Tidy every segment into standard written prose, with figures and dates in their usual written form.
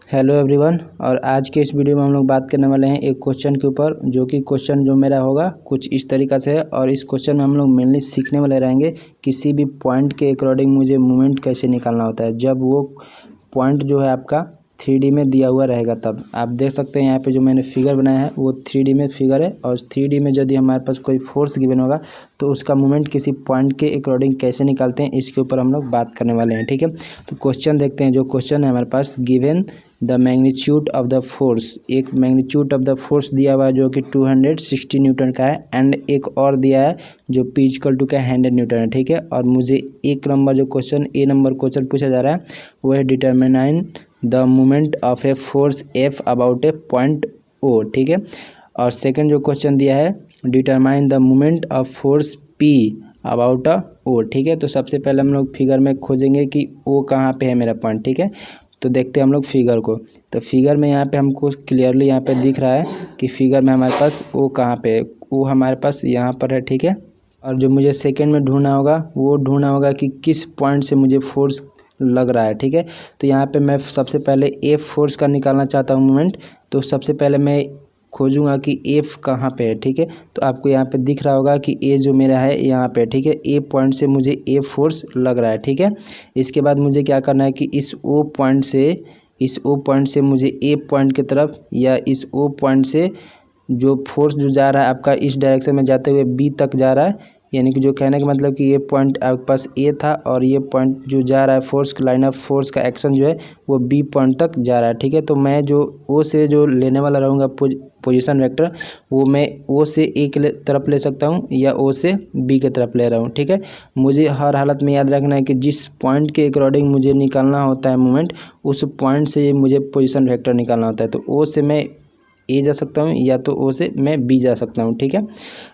Hello everyone. और आज के इस वीडियो में हम लोग बात करने वाले हैं एक क्वेश्चन के ऊपर, जो कि क्वेश्चन जो मेरा होगा कुछ इस तरीक़ा से है। और इस क्वेश्चन में हम लोग मेनली सीखने वाले रहेंगे किसी भी पॉइंट के अकॉर्डिंग मुझे मोमेंट कैसे निकालना होता है, जब वो पॉइंट जो है आपका 3D में दिया हुआ रहेगा। तब आप देख सकते हैं यहाँ पे जो मैंने फिगर बनाया है वो 3D में फिगर है। और 3D में यदि हमारे पास कोई फोर्स गिवन होगा तो उसका मोमेंट किसी पॉइंट के अकॉर्डिंग कैसे निकालते हैं, इसके ऊपर हम लोग बात करने वाले हैं। ठीक है, तो क्वेश्चन देखते हैं। जो क्वेश्चन है हमारे पास, given the magnitude of the force, एक मैग्नीट्यूड ऑफ द फोर्स दिया हुआ है जो कि 260 न्यूटन का है। एंड एक और दिया है जो P = का 100 न्यूटन है। ठीक है, और मुझे एक नंबर जो क्वेश्चन ए नंबर क्वेश्चन पूछा जा रहा है वो है determine the moment of a force F about a point O। ठीक है, और सेकंड जो क्वेश्चन दिया है determine the moment of force P about O। ठीक है, तो सबसे पहले हम लोग फिगर में खोजेंगे कि O कहाँ पे है मेरा पॉइंट। ठीक है, तो देखते हैं हम लोग फिगर को। तो फिगर में यहाँ पे हमको क्लियरली यहाँ पे दिख रहा है कि फिगर में हमारे पास O कहाँ पे है। O हमारे पास यहाँ पर है। ठीक है, और जो मुझे सेकंड में ढूंढना होगा वो ढूंढना होगा कि किस पॉइंट से मुझे फोर्स लग रहा है। ठीक है, तो यहाँ पे मैं सबसे पहले F फोर्स का निकालना चाहता हूँ मोमेंट। तो सबसे पहले मैं खोजूंगा कि F कहाँ पे है। ठीक है, तो आपको यहाँ पे दिख रहा होगा कि A जो मेरा है यहाँ पे। ठीक है, A पॉइंट से मुझे A फोर्स लग रहा है। ठीक है, इसके बाद मुझे क्या करना है कि इस O पॉइंट से मुझे A पॉइंट की तरफ, या इस O पॉइंट से जो फोर्स जो जा रहा है आपका इस डायरेक्शन में जाते हुए B तक जा रहा है। यानी कि जो कहने का मतलब कि ये पॉइंट आपके पास A था और ये पॉइंट जो जा रहा है फोर्स लाइन ऑफ फोर्स का एक्शन जो है वो B पॉइंट तक जा रहा है। ठीक है, तो मैं जो O से जो लेने वाला रहूँगा पोजीशन वेक्टर, वो मैं O से A के तरफ ले सकता हूँ या O से B के तरफ ले रहा हूँ। ठीक है, मुझे हर हालत में याद रखना है कि जिस पॉइंट के अकॉर्डिंग मुझे निकालना होता है मोमेंट, उस पॉइंट से मुझे पोजीशन वेक्टर निकालना होता है। तो O से मैं A जा सकता हूँ या तो O से मैं B जा सकता हूँ। ठीक है,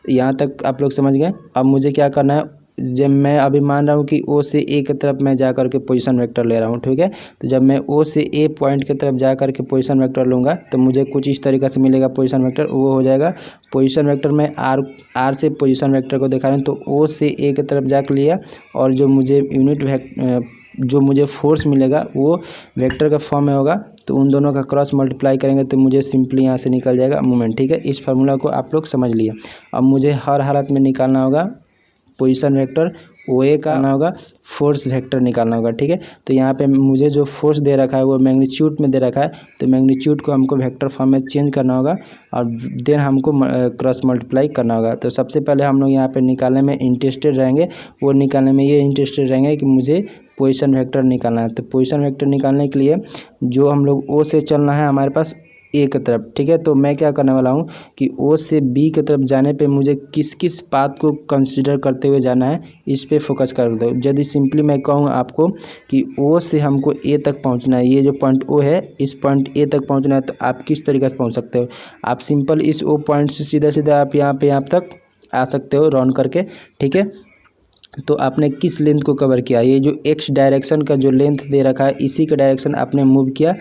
यहाँ तक आप लोग समझ गए। अब मुझे क्या करना है, जब मैं अभी मान रहा हूँ कि O से A की तरफ मैं जा कर के पोजीशन वेक्टर ले रहा हूँ। ठीक है, तो जब मैं O से A पॉइंट की तरफ जा कर के पोजीशन वेक्टर लूँगा तो मुझे कुछ इस तरीक़े से मिलेगा पोजीशन वेक्टर। वो हो जाएगा पोजीशन वेक्टर में R से पोजीशन वेक्टर को दिखा रहे हैं, तो O से A की तरफ जा कर लिया, और जो मुझे जो मुझे फोर्स मिलेगा वो वेक्टर का फॉर्म में होगा। तो उन दोनों का क्रॉस मल्टीप्लाई करेंगे तो मुझे सिंपली यहाँ से निकल जाएगा मोमेंट। ठीक है, इस फार्मूला को आप लोग समझ लिए। अब मुझे हर हालत में निकालना होगा पोजीशन वेक्टर OA का निकालना होगा, फोर्स वेक्टर निकालना होगा। ठीक है, तो यहाँ पे मुझे जो फोर्स दे रखा है वो मैग्नीट्यूड में दे रखा है, तो मैग्नीट्यूड को हमको वेक्टर फॉर्म में चेंज करना होगा और देन हमको क्रॉस मल्टीप्लाई करना होगा। तो सबसे पहले हम लोग यहाँ पे निकालने में इंटरेस्टेड रहेंगे, वो निकालने में ये इंटरेस्टेड रहेंगे कि मुझे पोजीशन वेक्टर निकालना है। तो पोजीशन वेक्टर निकालने के लिए जो हम लोग O से चलना है हमारे पास A की तरफ। ठीक है, तो मैं क्या करने वाला हूँ कि O से B की तरफ जाने पे मुझे किस किस पाथ को कंसीडर करते हुए जाना है, इस पे फोकस कर दो। यदि सिंपली मैं कहूँ आपको कि O से हमको A तक पहुँचना है, ये जो पॉइंट O है इस पॉइंट A तक पहुँचना है, तो आप किस तरीके से पहुँच सकते हो। आप सिंपल इस O पॉइंट से सीधा सीधा आप यहाँ तक आ सकते हो राउंड करके। ठीक है, तो आपने किस लेंथ को कवर किया, ये जो X डायरेक्शन का जो लेंथ दे रखा है इसी का डायरेक्शन आपने मूव किया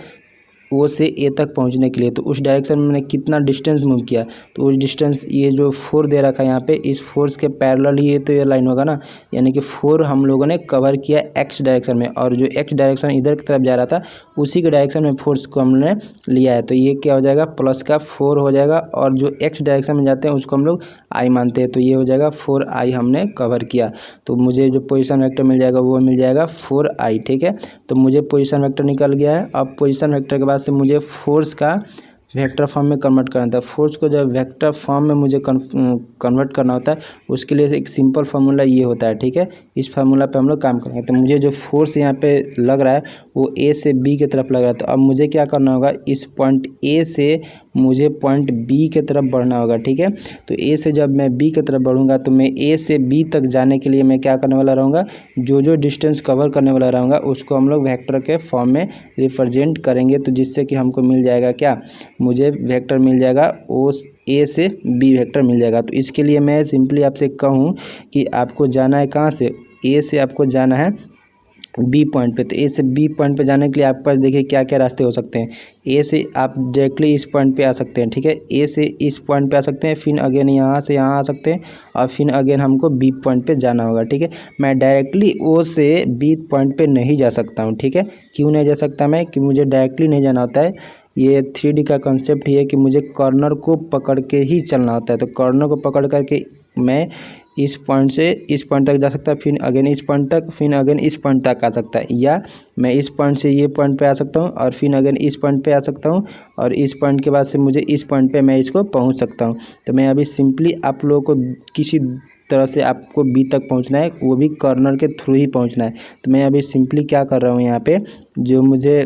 O से A तक पहुंचने के लिए। तो उस डायरेक्शन में मैंने कितना डिस्टेंस मूव किया, तो उस डिस्टेंस ये जो 4 दे रखा है यहाँ पे, इस फोर्स के पैरेलल ही ये तो ये लाइन होगा ना। यानी कि 4 हम लोगों ने कवर किया X डायरेक्शन में, और जो X डायरेक्शन इधर की तरफ जा रहा था उसी के डायरेक्शन में फोर्स को हमने लिया है। तो ये क्या हो जाएगा, प्लस का 4 हो जाएगा, और जो X डायरेक्शन में जाते हैं उसको हम लोग I मानते हैं, तो ये हो जाएगा 4I हमने कवर किया। तो मुझे जो पोजीशन वेक्टर मिल जाएगा वो मिल जाएगा 4I। ठीक है, तो मुझे पोजीशन वेक्टर निकल गया है। अब पोजीशन वेक्टर के बाद से मुझे फोर्स का वेक्टर फॉर्म में कन्वर्ट करना था। फोर्स को जब वेक्टर फॉर्म में मुझे कन्वर्ट करना होता है उसके लिए एक सिंपल फार्मूला ये होता है। ठीक है, इस फार्मूला पे हम लोग काम करेंगे। तो मुझे जो फोर्स यहाँ पे लग रहा है वो A से B की तरफ लग रहा है, तो अब मुझे क्या करना होगा, इस पॉइंट A से मुझे पॉइंट B की तरफ बढ़ना होगा। ठीक है, तो A से जब मैं B की तरफ बढ़ूंगा तो मैं A से B तक जाने के लिए मैं क्या करने वाला रहूँगा, जो डिस्टेंस कवर करने वाला रहूँगा उसको हम लोग वेक्टर के फॉर्म में रिप्रेजेंट करेंगे। तो जिससे कि हमको मिल जाएगा क्या, मुझे वेक्टर मिल जाएगा A से B वेक्टर मिल जाएगा। तो इसके लिए मैं सिंपली आपसे कहूँ कि आपको जाना है कहाँ से, A से आपको जाना है बी पॉइंट पे। तो ए से बी पॉइंट पे जाने के लिए आपके पास देखिए क्या क्या रास्ते हो सकते हैं। ए से आप डायरेक्टली इस पॉइंट पे आ सकते हैं, ठीक है। ए से इस पॉइंट पे आ सकते हैं, फिर अगेन यहाँ से यहाँ आ सकते हैं और फिर अगेन हमको बी पॉइंट पे जाना होगा, ठीक है। मैं डायरेक्टली ओ से बी पॉइंट पे नहीं जा सकता हूँ, ठीक है। क्यों नहीं जा सकता मैं, कि मुझे डायरेक्टली नहीं जाना होता है। ये 3D का कंसेप्ट ही है कि मुझे कॉर्नर को पकड़ के ही चलना होता है। तो कॉर्नर को पकड़ करके मैं इस पॉइंट से इस पॉइंट तक जा सकता है, फिर अगेन इस पॉइंट तक, फिर अगेन इस पॉइंट तक आ सकता है, या मैं इस पॉइंट से ये पॉइंट पे आ सकता हूँ और फिर अगेन इस पॉइंट पे आ सकता हूँ और इस पॉइंट के बाद से मुझे इस पॉइंट पे मैं इसको पहुँच सकता हूँ। तो मैं अभी सिंपली आप लोगों को किसी तरह से आपको बी तक पहुँचना है, वो भी कॉर्नर के थ्रू ही पहुँचना है। तो मैं अभी सिंपली क्या कर रहा हूँ यहाँ पे, जो मुझे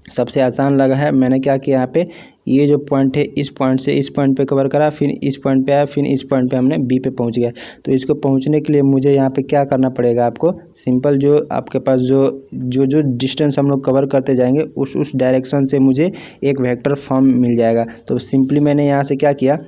सबसे आसान लगा है, मैंने क्या किया यहाँ पे, ये जो पॉइंट है इस पॉइंट से इस पॉइंट पे कवर करा, फिर इस पॉइंट पे आया, फिर इस पॉइंट पे हमने बी पे पहुंच गया। तो इसको पहुंचने के लिए मुझे यहाँ पे क्या करना पड़ेगा, आपको सिंपल जो आपके पास जो डिस्टेंस हम लोग कवर करते जाएंगे उस डायरेक्शन से मुझे एक वेक्टर फॉर्म मिल जाएगा। तो सिंपली मैंने यहाँ से क्या किया,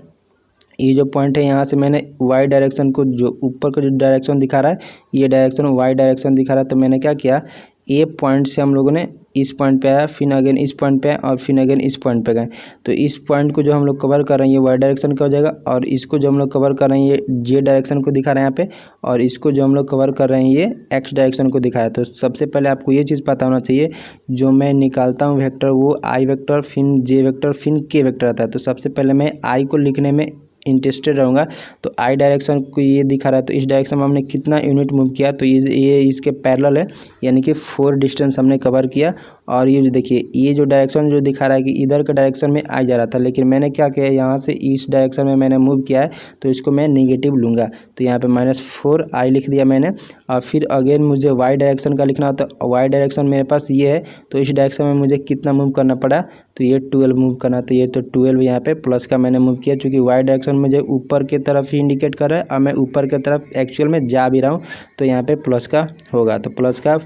ये जो पॉइंट है यहाँ से मैंने वाई डायरेक्शन को, जो ऊपर का जो डायरेक्शन दिखा रहा है ये डायरेक्शन वाई डायरेक्शन दिखा रहा है, तो मैंने क्या किया, ए पॉइंट से हम लोगों ने इस पॉइंट पे आया, फिर अगेन इस पॉइंट पे आया और फिर अगेन इस पॉइंट पे गए। तो इस पॉइंट को जो हम लोग कवर कर रहे हैं ये वाई डायरेक्शन का हो जाएगा, और इसको जो हम लोग कवर कर रहे हैं ये जे डायरेक्शन को दिखा रहे हैं यहाँ पे, और इसको जो हम लोग कवर कर रहे हैं ये एक्स डायरेक्शन को दिखा है। तो सबसे पहले आपको ये चीज़ पता होना चाहिए, जो मैं निकालता हूँ वेक्टर वो आई वेक्टर, फिर जे वेक्टर, फिर के वेक्टर आता है। तो सबसे पहले मैं आई को लिखने में इंटरेस्टेड रहूँगा। तो आई डायरेक्शन को ये दिखा रहा है, तो इस डायरेक्शन में हमने कितना यूनिट मूव किया, तो ये इसके पैरेलल है, यानी कि 4 डिस्टेंस हमने कवर किया। और ये जो देखिए ये जो डायरेक्शन जो दिखा रहा है कि इधर के डायरेक्शन में आई जा रहा था, लेकिन मैंने क्या किया, यहाँ से इस डायरेक्शन में मैंने मूव किया है, तो इसको मैं नेगेटिव लूँगा। तो यहाँ पे -4 आई लिख दिया मैंने, और फिर अगेन मुझे वाई डायरेक्शन का लिखना होता है। वाई डायरेक्शन मेरे पास ये है, तो इस डायरेक्शन में मुझे कितना मूव करना पड़ा, तो ये 12 मूव करना। तो ये तो 12 यहाँ पे प्लस का मैंने मूव किया, क्योंकि वाई डायरेक्शन मुझे ऊपर की तरफ ही इंडिकेट कर रहा है और मैं ऊपर की तरफ एक्चुअल में जा भी रहा हूँ, तो यहाँ पे प्लस का होगा। तो प्लस का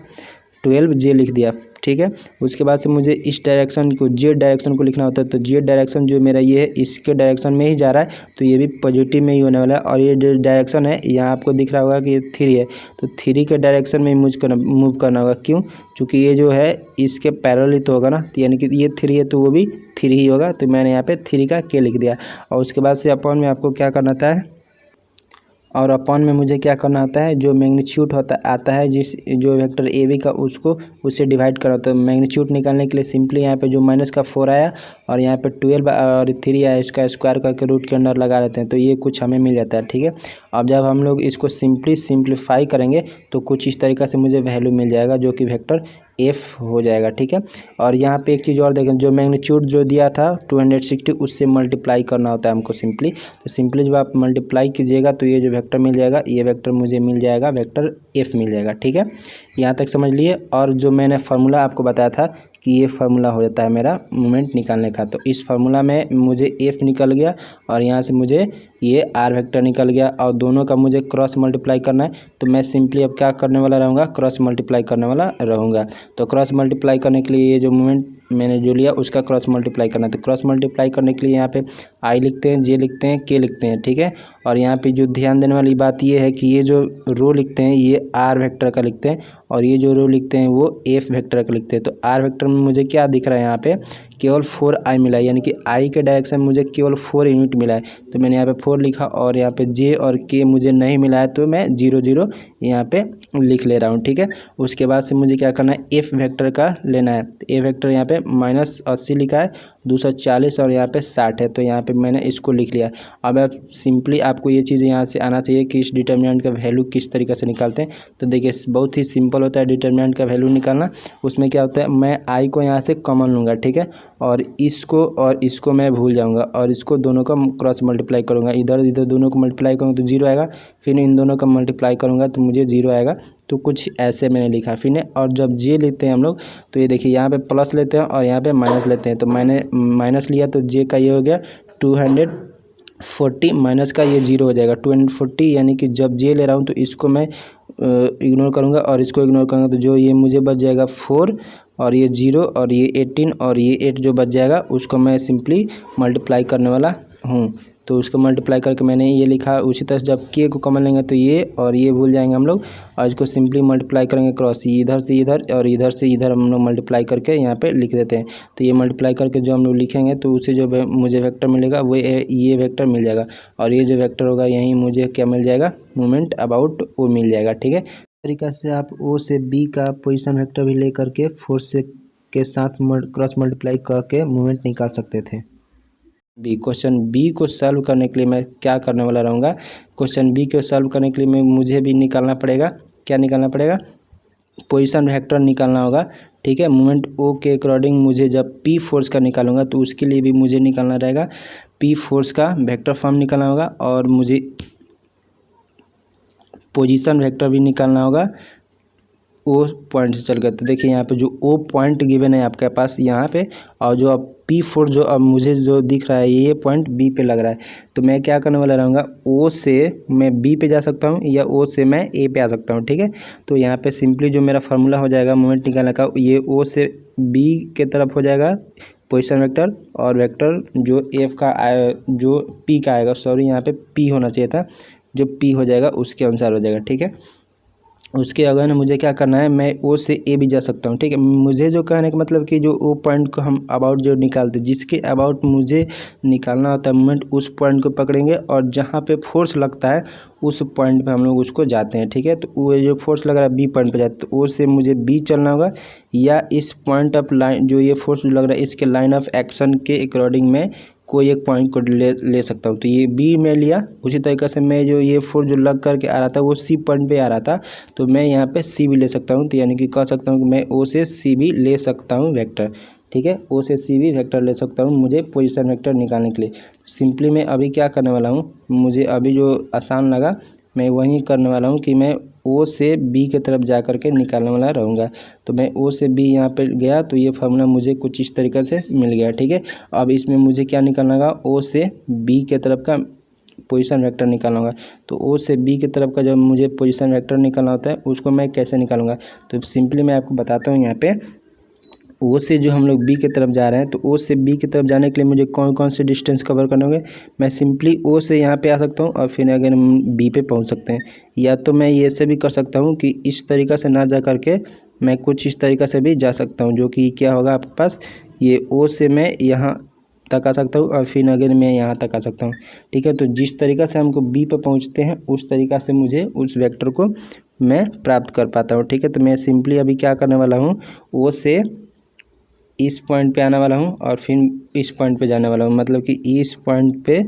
12 जे लिख दिया, ठीक है। उसके बाद से मुझे इस डायरेक्शन को, जेड डायरेक्शन को लिखना होता है। तो जेड डायरेक्शन जो मेरा ये है इसके डायरेक्शन में ही जा रहा है, तो ये भी पॉजिटिव में ही होने वाला है। और ये जो डायरेक्शन है यहाँ आपको दिख रहा होगा कि ये 3 है, तो 3 के डायरेक्शन में मूव करना होगा। क्यों, क्योंकि ये जो है इसके पैरेलल ही तो होगा ना, तो यानी कि ये 3 है तो वो भी 3 ही होगा। तो मैंने यहाँ पे 3 का के लिख दिया। और उसके बाद से अपॉन में आपको क्या करना था है, और अपॉन में मुझे क्या करना होता है, जो मैग्नीट्यूड होता आता है जिस जो वेक्टर ए बी का उसको उससे डिवाइड करा। तो मैग्नीट्यूड निकालने के लिए सिंपली यहाँ पे जो -4 आया और यहाँ पे 12 और 3 आया, इसका स्क्वायर करके रूट के अंदर लगा लेते हैं, तो ये कुछ हमें मिल जाता है, ठीक है। अब जब हम लोग इसको सिंप्लीफाई करेंगे तो कुछ इस तरीक़ा से मुझे वैल्यू मिल जाएगा, जो कि वेक्टर एफ हो जाएगा, ठीक है। और यहाँ पे एक चीज़ और देखें, जो मैग्नीट्यूड जो दिया था 260 उससे मल्टीप्लाई करना होता है हमको सिंपली। तो सिंपली जब आप मल्टीप्लाई कीजिएगा तो ये जो वेक्टर मिल जाएगा, ये वेक्टर मुझे मिल जाएगा, वेक्टर एफ मिल जाएगा, ठीक है। यहाँ तक समझ लिए। और जो मैंने फार्मूला आपको बताया था कि ये फार्मूला हो जाता है मेरा मोमेंट निकालने का, तो इस फार्मूला में मुझे एफ निकल गया और यहाँ से मुझे ये आर वेक्टर निकल गया, और दोनों का मुझे क्रॉस मल्टीप्लाई करना है। तो मैं सिंपली अब क्या करने वाला रहूँगा, क्रॉस मल्टीप्लाई करने वाला रहूँगा। तो क्रॉस मल्टीप्लाई करने के लिए ये जो मोमेंट मैंने जो लिया उसका क्रॉस मल्टीप्लाई करना है। तो क्रॉस मल्टीप्लाई करने के लिए यहाँ पे आई लिखते हैं, जे लिखते हैं, के लिखते हैं, ठीक है। और यहाँ पे जो ध्यान देने वाली बात ये है कि ये जो रो लिखते हैं ये आर वेक्टर का लिखते हैं, और ये जो रो लिखते हैं वो एफ वेक्टर का लिखते हैं। तो आर वेक्टर में मुझे क्या दिख रहा है, यहाँ पे केवल 4 आई मिला है, यानी कि आई के डायरेक्शन में मुझे केवल 4 यूनिट मिला है। तो मैंने यहाँ पे 4 लिखा, और यहाँ पे जे और के मुझे नहीं मिला है, तो मैं 0 0 यहाँ पे लिख ले रहा हूँ, ठीक है। उसके बाद से मुझे क्या करना है, एफ वेक्टर का लेना है। तो ए वेक्टर यहाँ पे -80 लिखा है, 240 और यहाँ पे 60 है, तो यहाँ पे मैंने इसको लिख लिया। अब आप सिंपली आपको ये चीज़ यहाँ से आना चाहिए कि इस डिटर्मिनेंट का वैल्यू किस तरीके से निकालते हैं। तो देखिए बहुत ही सिंपल होता है डिटर्मिनेंट का वैल्यू निकालना। उसमें क्या होता है, मैं आई को यहाँ से कॉमन लूँगा, ठीक है, और इसको मैं भूल जाऊँगा, और इसको दोनों का क्रॉस मल्टीप्लाई करूँगा। इधर दोनों को मल्टीप्लाई करूँगा तो 0 आएगा, फिर इन दोनों का मल्टीप्लाई करूँगा तो मुझे 0 आएगा। तो कुछ ऐसे मैंने लिखा फिर। और जब जे लेते हैं हम लोग, तो ये देखिए यहाँ पे प्लस लेते हैं और यहाँ पे माइनस लेते हैं। तो मैंने माइनस लिया तो जे का ये हो गया 240, माइनस का ये 0 हो जाएगा 240, यानी कि जब जे ले रहा हूँ तो इसको मैं इग्नोर करूँगा और इसको इग्नोर करूँगा, तो जो ये मुझे बच जाएगा 4 और ये 0 और ये 18 और ये 8 जो बच जाएगा उसको मैं सिंपली मल्टीप्लाई करने वाला हूँ। तो उसको मल्टीप्लाई करके मैंने ये लिखा। उसी तरह से जब के को कॉमन लेंगे तो ये और ये भूल जाएंगे हम लोग, और इसको सिंपली मल्टीप्लाई करेंगे क्रॉस, इधर से इधर और इधर से इधर हम लोग मल्टीप्लाई करके यहाँ पे लिख देते हैं। तो ये मल्टीप्लाई करके जो हम लोग लिखेंगे तो उसे जो मुझे वेक्टर मिलेगा वो ये वेक्टर मिल जाएगा, और ये जो वेक्टर होगा यहीं मुझे क्या मिल जाएगा, मूवमेंट अबाउट वो मिल जाएगा। ठीक है, तरीका से आप ओ से बी का पोजीशन वेक्टर भी ले करके फोर्स से के साथ क्रॉस मल्टीप्लाई करके मूवमेंट निकाल सकते थे। क्वेश्चन बी को सॉल्व करने के लिए मैं क्या करने वाला रहूँगा, क्वेश्चन बी को सॉल्व करने के लिए मुझे भी निकालना पड़ेगा, क्या निकालना पड़ेगा, पोजीशन वेक्टर निकालना होगा। ठीक है, मूवमेंट ओ के अकॉर्डिंग मुझे जब पी फोर्स का निकालूंगा तो उसके लिए भी मुझे निकालना रहेगा पी फोर्स का वेक्टर फॉर्म निकालना होगा, और मुझे पोजीशन वेक्टर भी निकालना होगा ओ पॉइंट से चल कर। तो देखिए यहाँ पे जो ओ पॉइंट गिवन है आपके पास यहाँ पे, और जो अब पी फोर जो अब मुझे जो दिख रहा है ये पॉइंट बी पे लग रहा है, तो मैं क्या करने वाला रहूँगा, ओ से मैं बी पे जा सकता हूँ या ओ से मैं ए पे आ सकता हूँ। ठीक है, तो यहाँ पे सिंपली जो मेरा फार्मूला हो जाएगा मूवमेंट निकालने का, ये ओ से बी के तरफ हो जाएगा पोजीशन वेक्टर, और वेक्टर जो एफ का जो पी का आएगा, सॉरी यहाँ पे पी होना चाहिए था, जो पी हो जाएगा उसके अनुसार हो जाएगा। ठीक है, उसके अगर मुझे क्या करना है, मैं ओ से ए भी जा सकता हूँ। ठीक है, मुझे जो कहने का मतलब कि जो ओ पॉइंट को हम अबाउट जो निकालते हैं, जिसके अबाउट मुझे निकालना होता है मूवमेंट, उस पॉइंट को पकड़ेंगे और जहाँ पे फोर्स लगता है उस पॉइंट पे हम लोग उसको जाते हैं। ठीक है, तो वो जो फोर्स लग रहा है बी पॉइंट पे जाते, तो ओ से मुझे बी चलना होगा, या इस पॉइंट ऑफ लाइन जो ये फोर्स लग रहा है इसके लाइन ऑफ एक्शन के अकॉर्डिंग में कोई एक पॉइंट को ले सकता हूँ। तो ये बी में लिया, उसी तरीके से मैं जो ये फोर्स जो लग करके आ रहा था वो सी पॉइंट पे आ रहा था, तो मैं यहाँ पे सी भी ले सकता हूँ। तो यानी कि कह सकता हूँ कि मैं ओ से सी भी ले सकता हूँ वेक्टर। ठीक है, ओ से सी भी वेक्टर ले सकता हूँ मुझे पोजीशन वेक्टर निकालने के लिए। सिंपली मैं अभी क्या करने वाला हूँ, मुझे अभी जो आसान लगा मैं वही करने वाला हूँ कि मैं ओ से बी की तरफ जा करके निकालने वाला रहूँगा। तो मैं ओ से बी यहाँ पे गया तो ये फार्मूला मुझे कुछ इस तरीके से मिल गया। ठीक है, अब इसमें मुझे क्या निकालना होगा, ओ से बी के तरफ का पोजीशन वेक्टर निकालना होगा। तो ओ से बी की तरफ का जब मुझे पोजीशन वेक्टर निकालना होता है उसको मैं कैसे निकालूंगा, तो सिंपली मैं आपको बताता हूँ। यहाँ पे ओ से जो हम लोग बी की तरफ जा रहे हैं, तो ओ से बी की तरफ जाने के लिए मुझे कौन कौन से डिस्टेंस कवर करने होंगे, मैं सिंपली ओ से यहाँ पे आ सकता हूँ और फिर अगर हम बी पे पहुँच सकते हैं, या तो मैं ये से भी कर सकता हूँ कि इस तरीक़ा से ना जा करके मैं कुछ इस तरीक़ा से भी जा सकता हूँ, जो कि क्या होगा आपके पास, ये ओ से मैं यहाँ तक आ सकता हूँ और फिर अगर मैं यहाँ तक आ सकता हूँ। ठीक है, तो जिस तरीक़ा से हमको बी पर पहुँचते हैं उस तरीक़ा से मुझे उस वेक्टर को मैं प्राप्त कर पाता हूँ। ठीक है, तो मैं सिंपली अभी क्या करने वाला हूँ, ओ से इस पॉइंट पे आने वाला हूँ और फिर इस पॉइंट पे जाने वाला हूँ, मतलब कि इस पॉइंट पे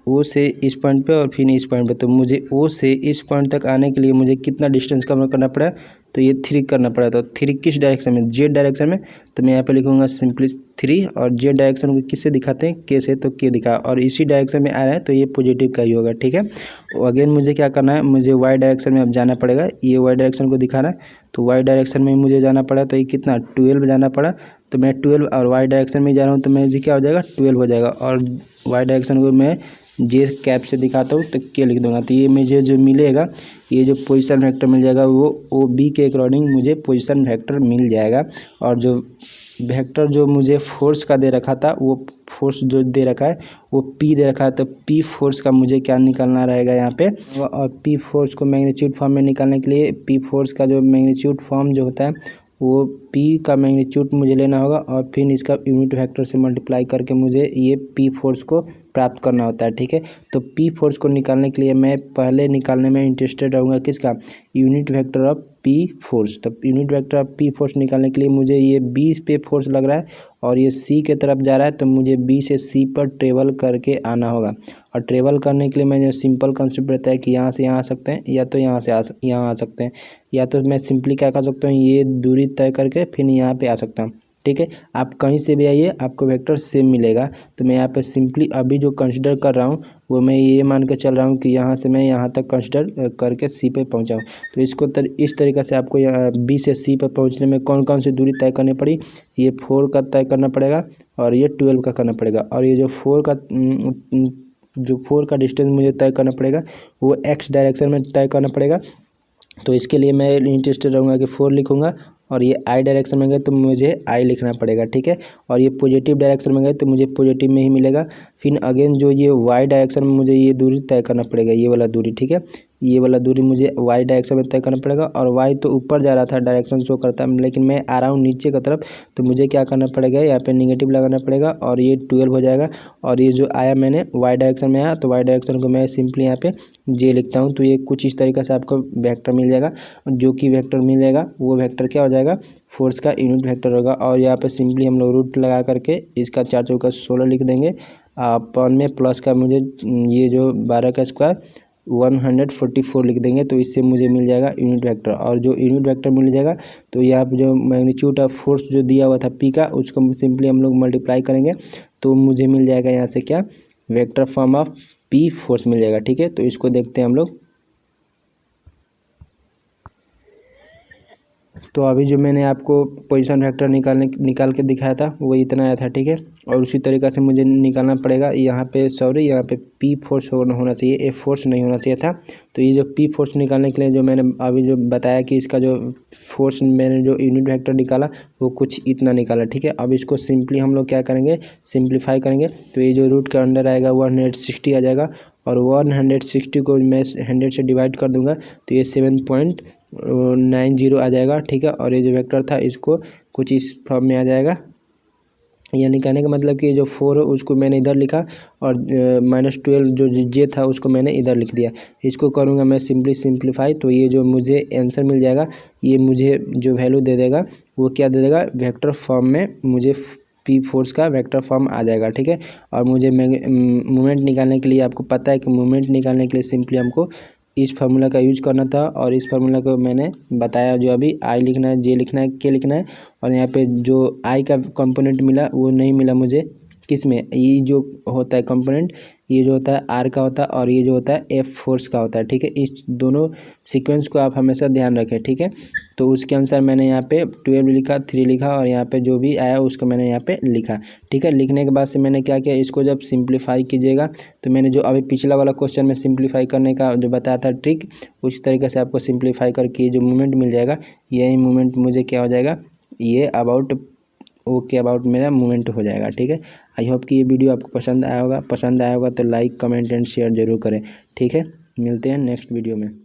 ओ से इस पॉइंट पे और फिर इस पॉइंट पे। तो मुझे ओ से इस पॉइंट तक आने के लिए मुझे कितना डिस्टेंस कवर करना पड़ा, तो ये 3 करना पड़ा। तो 3 किस डायरेक्शन में, जेड डायरेक्शन में, तो मैं यहाँ पे लिखूँगा सिंपली 3, और जेड डायरेक्शन को किससे दिखाते हैं, के से, तो के दिखा, और इसी डायरेक्शन में आ रहा है तो ये पॉजिटिव का ही होगा। ठीक है, अगेन मुझे क्या करना है, मुझे वाई डायरेक्शन में अब जाना पड़ेगा, ये वाई डायरेक्शन को दिखाना है, तो वाई डायरेक्शन में मुझे जाना पड़ा, तो ये कितना 12 जाना पड़ा, तो मैं 12 और वाई डायरेक्शन में जा रहा हूँ तो मैं क्या हो जाएगा 12 हो जाएगा, और वाई डायरेक्शन को मैं जे कैप से दिखाता हूँ तो के लिख दूंगा। तो ये मुझे जो मिलेगा, ये जो पोजीशन वेक्टर मिल जाएगा वो ओ बी के अकॉर्डिंग मुझे पोजीशन वेक्टर मिल जाएगा। और जो वेक्टर जो मुझे फोर्स का दे रखा था, वो फोर्स जो दे रखा है वो पी दे रखा है, तो पी फोर्स का मुझे क्या निकालना रहेगा यहाँ पे, और पी फोर्स को मैग्नीट्यूड फॉर्म में निकालने के लिए पी फोर्स का जो मैग्नीट्यूड फॉर्म जो होता है वो पी का मैग्नीट्यूड मुझे लेना होगा, और फिर इसका यूनिट वेक्टर से मल्टीप्लाई करके मुझे ये पी फोर्स को प्राप्त करना होता है। ठीक है, तो पी फोर्स को निकालने के लिए मैं पहले निकालने में इंटरेस्टेड रहूँगा किसका, unit vector of P force. तो unit vector of P force निकालने के लिए मुझे ये बी पे फोर्स लग रहा है और ये सी के तरफ जा रहा है, तो मुझे बी से सी पर ट्रेवल करके आना होगा। और ट्रेवल करने के लिए मैंने सिंपल कंसेप्ट रहता है कि यहाँ से यहाँ आ सकते हैं, या तो यहाँ से यहाँ आ सकते हैं, या तो मैं सिंपली क्या कर सकता हूँ, ये दूरी तय करके फिर यहाँ पे आ सकता हूँ। ठीक है, आप कहीं से भी आइए आपको वेक्टर सेम मिलेगा। तो मैं यहाँ पे सिंपली अभी जो कंसिडर कर रहा हूँ वो मैं ये मान के चल रहा हूँ कि यहाँ से मैं यहाँ तक कंसिडर करके सी पे पहुँचा हूँ। तो इसको इस तरीक़े से आपको यहाँ बी से सी पर पहुँचने में कौन कौन सी दूरी तय करनी पड़ी, ये 4 का तय करना पड़ेगा और ये 12 का करना पड़ेगा, और ये जो 4 का डिस्टेंस मुझे तय करना पड़ेगा वो एक्स डायरेक्शन में तय करना पड़ेगा। तो इसके लिए मैं इंटरेस्टेड रहूँगा कि 4 लिखूँगा और ये आई डायरेक्शन में गए तो मुझे आई लिखना पड़ेगा, ठीक है। और ये पॉजिटिव डायरेक्शन में गए तो मुझे पॉजिटिव में ही मिलेगा। फिर अगेन जो ये वाई डायरेक्शन में मुझे ये दूरी तय करना पड़ेगा, ये वाला दूरी, ठीक है। ये वाला दूरी मुझे वाई डायरेक्शन में तय करना पड़ेगा। और वाई तो ऊपर जा रहा था, डायरेक्शन शो करता है, लेकिन मैं आ रहा हूँ नीचे की तरफ, तो मुझे क्या करना पड़ेगा, यहाँ पे निगेटिव लगाना पड़ेगा और ये 12 हो जाएगा। और ये जो आया मैंने वाई डायरेक्शन में आया, तो वाई डायरेक्शन को मैं सिंपली यहाँ पे जे लिखता हूँ। तो ये कुछ इस तरीके से आपको वेक्टर मिल जाएगा। जो कि वेक्टर मिलेगा वो वेक्टर क्या हो जाएगा, फोर्स का यूनिट वेक्टर होगा। और यहाँ पे सिंपली हम लोग रूट लगा करके इसका 4 चौका 16 लिख देंगे। अपन में प्लस का मुझे ये जो 12 का स्क्वायर 144 लिख देंगे, तो इससे मुझे मिल जाएगा यूनिट वेक्टर। और जो यूनिट वेक्टर मिल जाएगा तो यहाँ पे जो मैग्नीट्यूड ऑफ फोर्स जो दिया हुआ था पी का, उसको सिंपली हम लोग मल्टीप्लाई करेंगे तो मुझे मिल जाएगा यहाँ से क्या, vector form of P force मिल जाएगा, ठीक है। तो इसको देखते हैं हम लोग। तो अभी जो मैंने आपको पोजीशन वेक्टर निकाल के दिखाया था वो इतना आया था, ठीक है। और उसी तरीक़े से मुझे निकालना पड़ेगा यहाँ पे, सॉरी यहाँ पे पी फोर्स होना चाहिए, ए फोर्स नहीं होना चाहिए था। तो ये जो पी फोर्स निकालने के लिए जो मैंने अभी जो बताया कि इसका जो फोर्स मैंने जो यूनिट वेक्टर निकाला वो कुछ इतना निकाला, ठीक है। अब इसको सिंपली हम लोग क्या करेंगे, सिंप्लीफाई करेंगे। तो ये जो रूट के अंडर आएगा 160 आ जाएगा। और 160 को मैं 100 से डिवाइड कर दूंगा तो ये 7.90 आ जाएगा, ठीक है। और ये जो वेक्टर था इसको कुछ इस फॉर्म में आ जाएगा। यानी कहने का मतलब कि जो 4 है उसको मैंने इधर लिखा और -12 जो जे था उसको मैंने इधर लिख दिया। इसको करूँगा मैं सिंप्लीफाई, तो ये जो मुझे आंसर मिल जाएगा, ये मुझे जो वैल्यू दे देगा वो क्या दे देगा, वेक्टर फॉर्म में मुझे पी फोर्स का वेक्टर फॉर्म आ जाएगा, ठीक है। और मुझे मोमेंट निकालने के लिए, आपको पता है कि मोमेंट निकालने के लिए सिंपली हमको इस फार्मूला का यूज करना था। और इस फार्मूला को मैंने बताया, जो अभी आई लिखना है, जे लिखना है, के लिखना है। और यहाँ पे जो आई का कंपोनेंट मिला वो नहीं मिला मुझे, किस में, ये जो होता है कंपोनेंट, ये जो होता है आर का होता है और ये जो होता है एफ फोर्स का होता है, ठीक है। इस दोनों सीक्वेंस को आप हमेशा ध्यान रखें, ठीक है। तो उसके अनुसार मैंने यहाँ पे 12 लिखा, 3 लिखा और यहाँ पे जो भी आया उसको मैंने यहाँ पे लिखा, ठीक है। लिखने के बाद से मैंने क्या किया, इसको जब सिंप्लीफाई कीजिएगा तो मैंने जो अभी पिछला वाला क्वेश्चन में सिंप्लीफाई करने का जो बताया था ट्रिक, उसी तरीके से आपको सिंप्लीफाई करके जो मूवमेंट मिल जाएगा, यही मूवमेंट मुझे क्या हो जाएगा, ये अबाउट मेरा मूवमेंट हो जाएगा, ठीक है। आई होप कि ये वीडियो आपको पसंद आया होगा तो लाइक कमेंट एंड शेयर जरूर करें, ठीक है। मिलते हैं नेक्स्ट वीडियो में।